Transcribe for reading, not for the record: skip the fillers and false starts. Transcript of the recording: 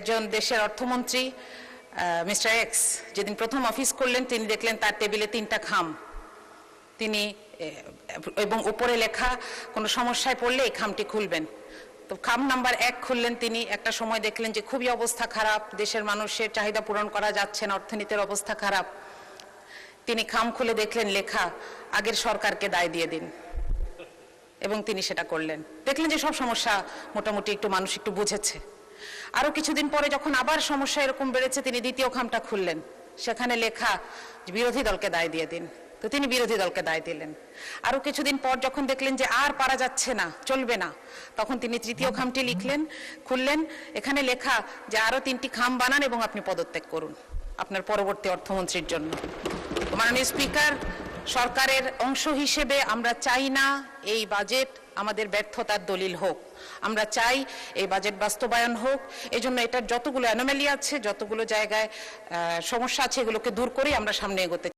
একজন দেশের অর্থমন্ত্রী মিস্টার এক্স যেদিন প্রথম অফিস করলেন তিনি দেখলেন তার টেবিলে 3টা খাম, তিনি এবং উপরে লেখা কোনো সমস্যায় পড়লে এই খামটি খুলবেন। তো খাম নাম্বার 1 খুললেন তিনি। একটা সময় দেখলেন যে খুবই অবস্থা খারাপ, দেশের মানুষের চাহিদা পূরণ করা যাচ্ছে না, অর্থনীতির অবস্থা খারাপ। তিনি খাম খুলে দেখলেন লেখা আগের সরকারকে দায় দিয়ে দিন, এবং তিনি সেটা করলেন। দেখলেন যে সব সমস্যা মোটামুটি একটু মানুষ একটু বুঝেছে। আরো কিছুদিন পরে যখন আবার সমস্যা এরকম বেড়েছে তিনি দ্বিতীয় খামটা খুললেন, সেখানে লেখা বিরোধী দলকে দায় দিয়ে দিন। তো তিনি বিরোধী দলকে দায় দিলেন। আরো কিছুদিন পর যখন দেখলেন যে আর পারা যাচ্ছে না, চলবে না, তখন তিনি তৃতীয় খামটি খুললেন, এখানে লেখা যে আরো 3টি খাম বানান এবং আপনি পদত্যাগ করুন আপনার পরবর্তী অর্থমন্ত্রীর জন্য। মাননীয় স্পিকার, সরকারের অংশ হিসেবে আমরা চাই না এই বাজেট আমাদের ব্যর্থতার দলিল হোক। আমরা চাই এই বাজেট বাস্তবায়ন হোক। এজন্য এটার যতগুলো অ্যানোমালি আছে, যতগুলো জায়গায় সমস্যা আছে, এগুলোকে দূর করেই আমরা সামনে এগোতে